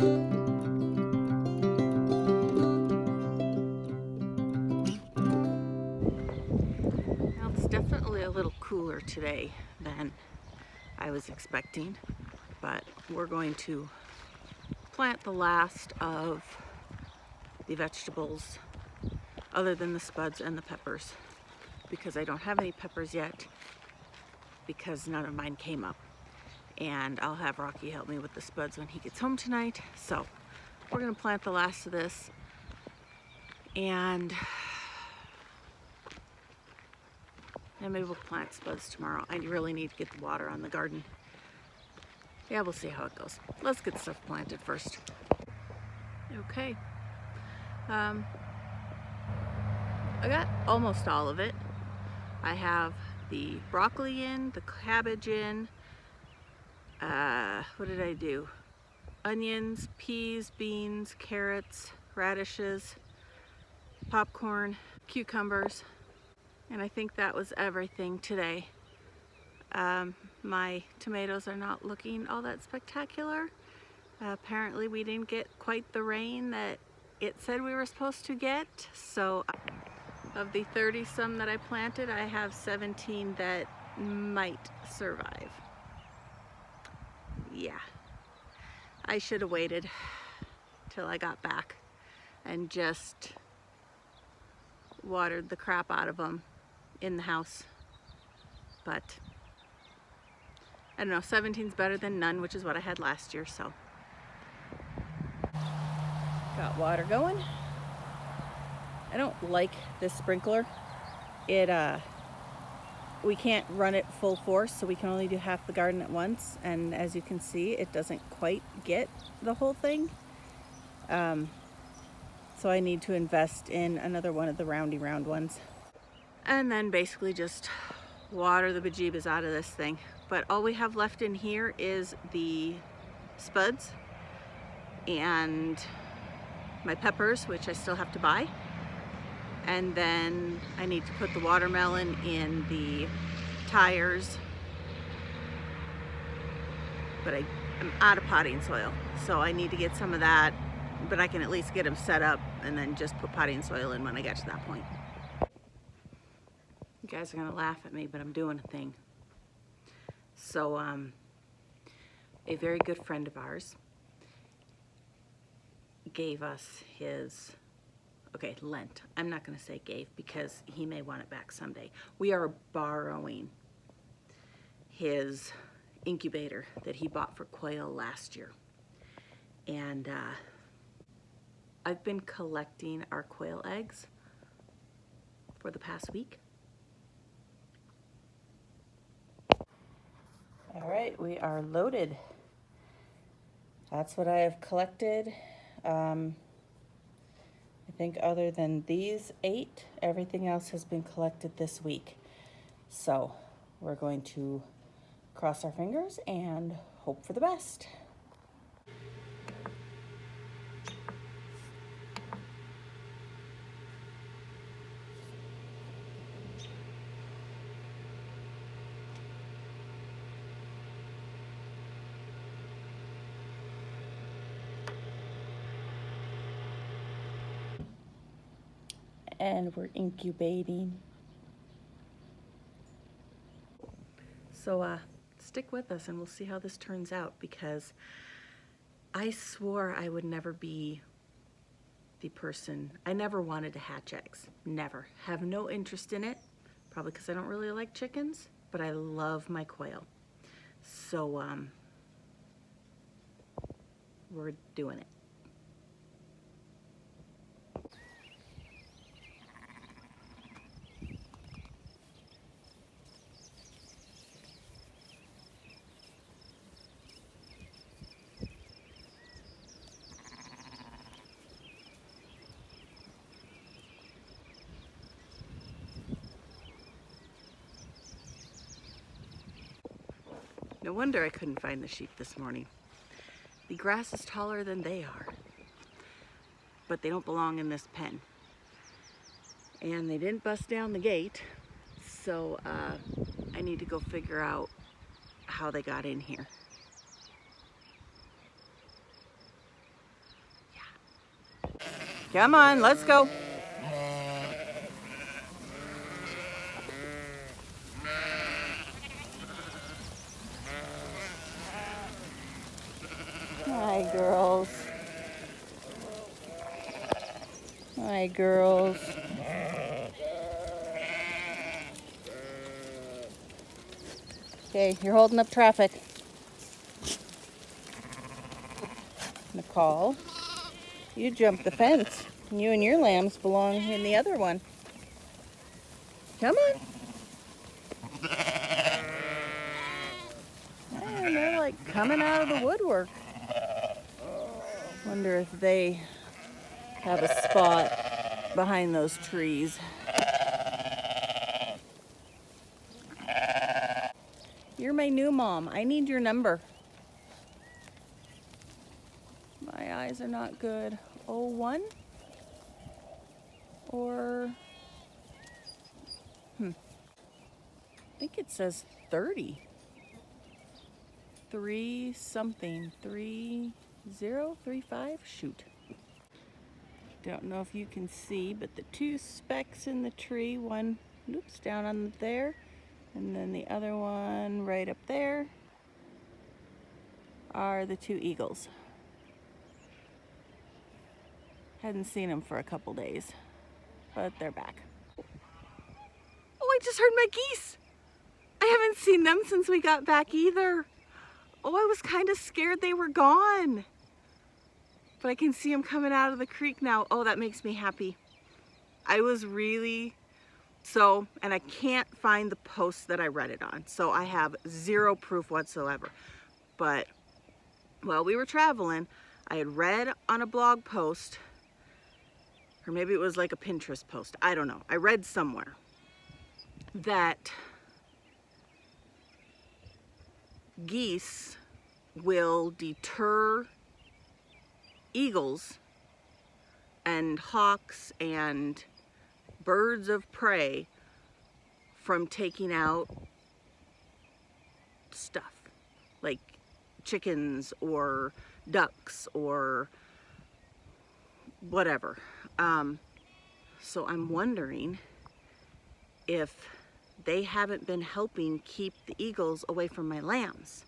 Now it's definitely a little cooler today than I was expecting, but we're going to plant the last of the vegetables other than the spuds and the peppers, because I don't have any peppers yet because none of mine came up. And I'll have Rocky help me with the spuds when he gets home tonight. So we're gonna plant the last of this, and maybe we'll plant spuds tomorrow. I really need to get the water on the garden. Yeah, we'll see how it goes. Let's get stuff planted first. Okay. I got almost all of it. I have the broccoli in, the cabbage in. What did I do? Onions, peas, beans, carrots, radishes, popcorn, cucumbers, and I think that was everything today. My tomatoes are not looking all that spectacular. Apparently we didn't get quite the rain that it said we were supposed to get, so of the 30 some that I planted, I have 17 that might survive. Yeah, I should have waited till I got back and just watered the crap out of them in the house, but I don't know, 17's better than none, which is what I had last year. So got water going. I don't like this sprinkler. We can't run it full force, so we can only do half the garden at once, and as you can see, it doesn't quite get the whole thing. So I need to invest in another one of the roundy round ones, and then basically just water the bejeebas out of this thing. But all we have left in here is the spuds and my peppers, which I still have to buy. And then I need to put the watermelon in the tires, but I'm out of potting soil, so I need to get some of that, but I can at least get them set up and then just put potting soil in when I get to that point. You guys are gonna laugh at me, but I'm doing a thing. So a very good friend of ours gave us his, okay, lent. I'm not gonna say gave because he may want it back someday. We are borrowing his incubator that he bought for quail last year. And I've been collecting our quail eggs for the past week. All right, we are loaded. That's what I have collected. I think other than these 8, everything else has been collected this week. So we're going to cross our fingers and hope for the best. And we're incubating. So stick with us and we'll see how this turns out, because I swore I would never be the person. I never wanted to hatch eggs. Never. Have no interest in it. Probably because I don't really like chickens, but I love my quail. So we're doing it. No wonder I couldn't find the sheep this morning. The grass is taller than they are, but they don't belong in this pen. And they didn't bust down the gate, so I need to go figure out how they got in here. Come on, let's go. Hi, girls. Hi, girls. Okay, you're holding up traffic. Nicole, you jumped the fence. You and your lambs belong in the other one. Come on. Man, they're like coming out of the woodwork. Wonder if they have a spot behind those trees. You're my new mom. I need your number. My eyes are not good. 01? Or... I think it says 30. 3 something. 3035? Shoot. Don't know if you can see, but the 2 specks in the tree, one, oops, down on there, and then the other one right up there, are the 2 eagles. Hadn't seen them for a couple days, but they're back. Oh, I just heard my geese. I haven't seen them since we got back either. Oh, I was kind of scared they were gone. But I can see them coming out of the creek now. Oh, that makes me happy. I was really... and I can't find the post that I read it on. So I have zero proof whatsoever. But while we were traveling, I had read on a blog post, or maybe it was like a Pinterest post. I don't know. I read somewhere that geese will deter eagles and hawks and birds of prey from taking out stuff like chickens or ducks or whatever. So I'm wondering if they haven't been helping keep the eagles away from my lambs,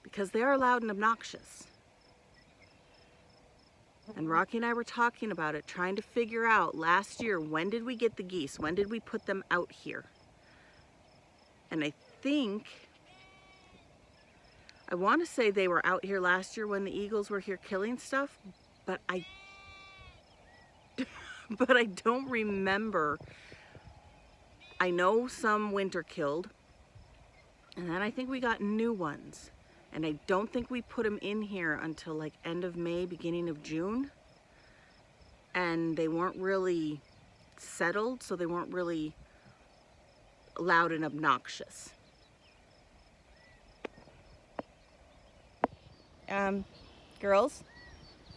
because they are loud and obnoxious. And Rocky and I were talking about it, trying to figure out last year, when did we get the geese? When did we put them out here? And I want to say they were out here last year when the eagles were here killing stuff, but I don't remember. I know some winter killed, and then I think we got new ones. And I don't think we put them in here until like end of May, beginning of June. And they weren't really settled, so they weren't really loud and obnoxious. Girls,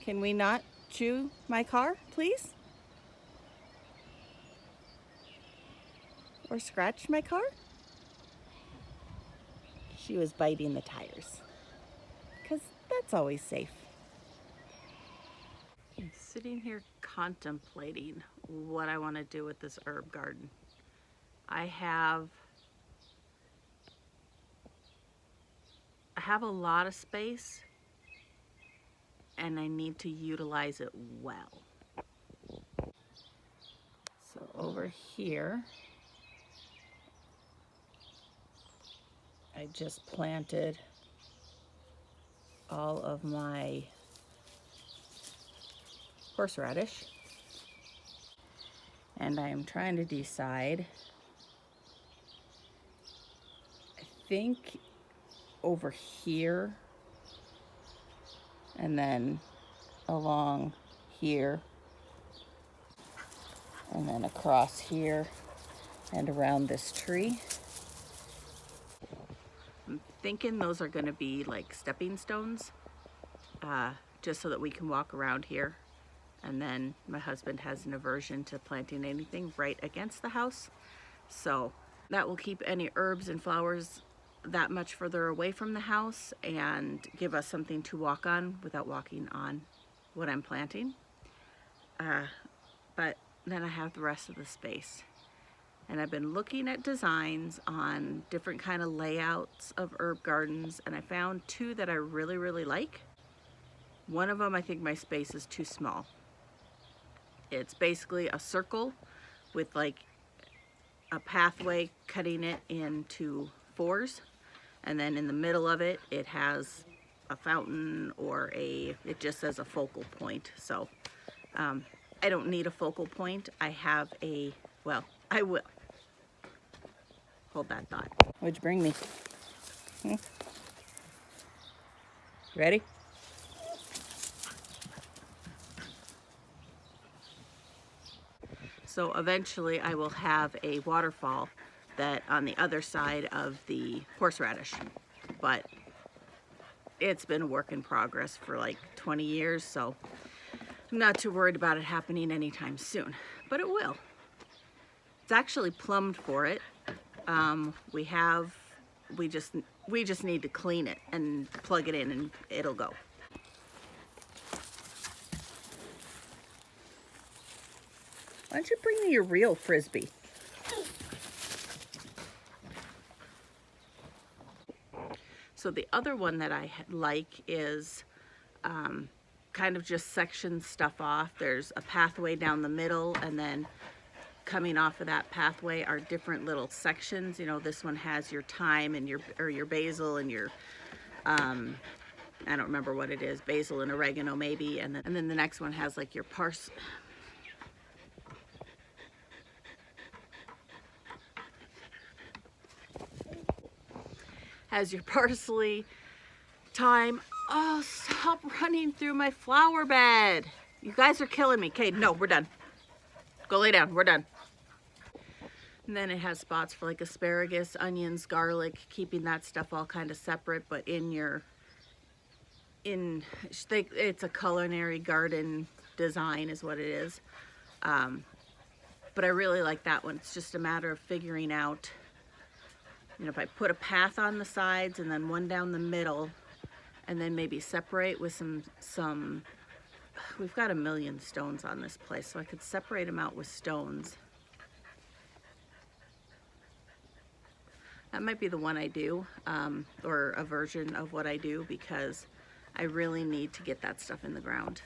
can we not chew my car, please? Or scratch my car? She was biting the tires, because that's always safe. I'm sitting here contemplating what I want to do with this herb garden. I have a lot of space, and I need to utilize it well. So over here, I just planted all of my horseradish, and I am trying to decide. I think over here, and then along here, and then across here, and around this tree. I'm thinking those are going to be like stepping stones, just so that we can walk around here. And then my husband has an aversion to planting anything right against the house, so that will keep any herbs and flowers that much further away from the house and give us something to walk on without walking on what I'm planting. but then I have the rest of the space. And I've been looking at designs on different kind of layouts of herb gardens, and I found two that I really, really like. One of them, I think my space is too small. It's basically a circle with like a pathway cutting it into fours, and then in the middle of it, it has a fountain or it just says a focal point. So I don't need a focal point. I have well, I will. Hold that thought. What'd you bring me? Ready? So eventually I will have a waterfall that on the other side of the horseradish, but it's been a work in progress for like 20 years, so I'm not too worried about it happening anytime soon, but it will. It's actually plumbed for it. We just need to clean it and plug it in and it'll go. Why don't you bring me your real Frisbee? So the other one that I like is kind of just section stuff off. There's a pathway down the middle, and then coming off of that pathway are different little sections. You know, this one has your thyme and your basil and your I don't remember what it is, basil and oregano maybe, and then the next one has like your parsley. Has your parsley, thyme. Oh, stop running through my flower bed. You guys are killing me. Okay, no, we're done. Go lay down, we're done. And then it has spots for like asparagus, onions, garlic, keeping that stuff all kind of separate, but it's a culinary garden design is what it is. But I really like that one. It's just a matter of figuring out, you know, if I put a path on the sides and then one down the middle, and then maybe separate with some, we've got a million stones on this place, so I could separate them out with stones. That might be the one I do, or a version of what I do, because I really need to get that stuff in the ground.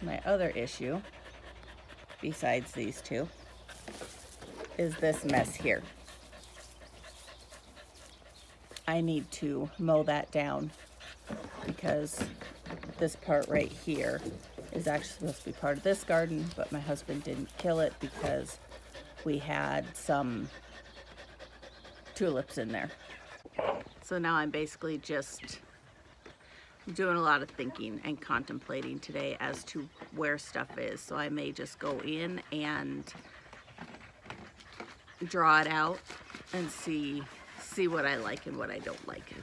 My other issue, besides these two, is this mess here. I need to mow that down because this part right here is actually supposed to be part of this garden, but my husband didn't kill it because we had some tulips in there. So now I'm basically just doing a lot of thinking and contemplating today as to where stuff is. So I may just go in and draw it out and see what I like and what I don't like.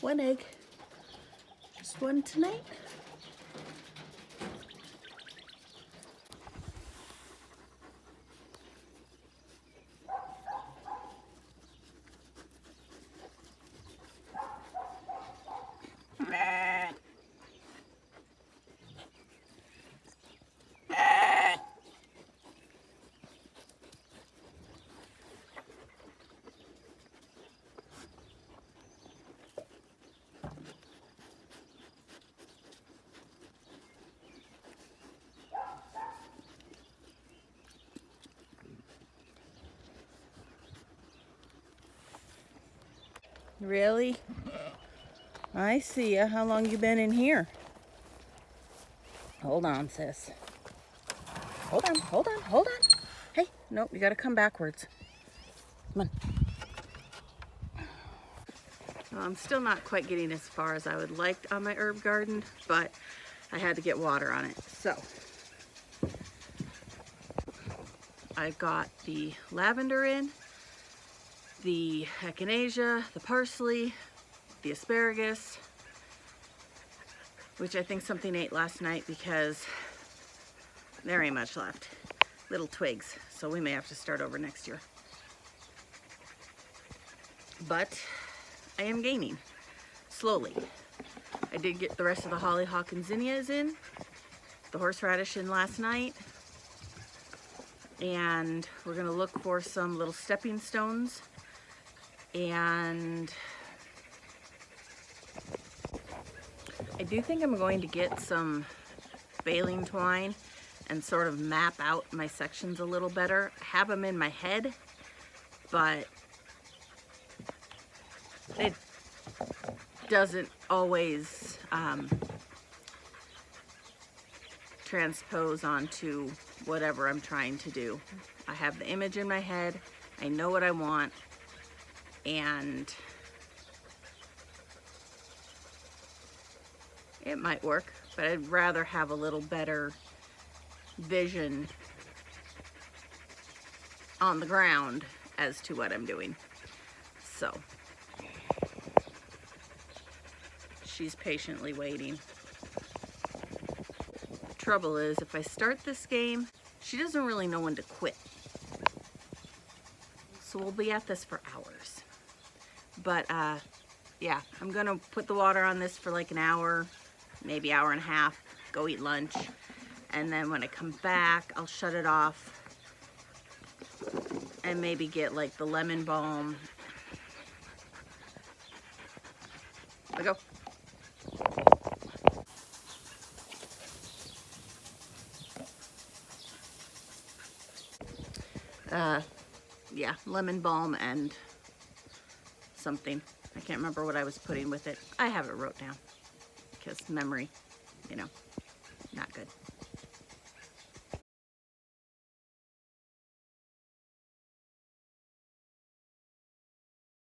One egg. Just one tonight. Really? I see ya. How long you been in here? Hold on, sis. Hold on, hold on, hold on. Hey, nope, you gotta come backwards. Come on. Well, I'm still not quite getting as far as I would like on my herb garden, but I had to get water on it. So I've got the lavender in, the echinacea, the parsley, the asparagus, which I think something ate last night because there ain't much left. Little twigs, so we may have to start over next year. But I am gaining, slowly. I did get the rest of the hollyhock and zinnias in, the horseradish in last night, and we're gonna look for some little stepping stones, and I do think I'm going to get some baling twine and sort of map out my sections a little better. I have them in my head, but it doesn't always transpose onto whatever I'm trying to do. I have the image in my head, I know what I want, and it might work, but I'd rather have a little better vision on the ground as to what I'm doing. So she's patiently waiting. The trouble is, if I start this game, she doesn't really know when to quit. So we'll be at this for hours. But yeah, I'm gonna put the water on this for like an hour, maybe hour and a half, go eat lunch, and then when I come back, I'll shut it off and maybe get like the lemon balm. Let go. Yeah, lemon balm and something. I can't remember what I was putting with it. I have it wrote down because memory, you know, not good.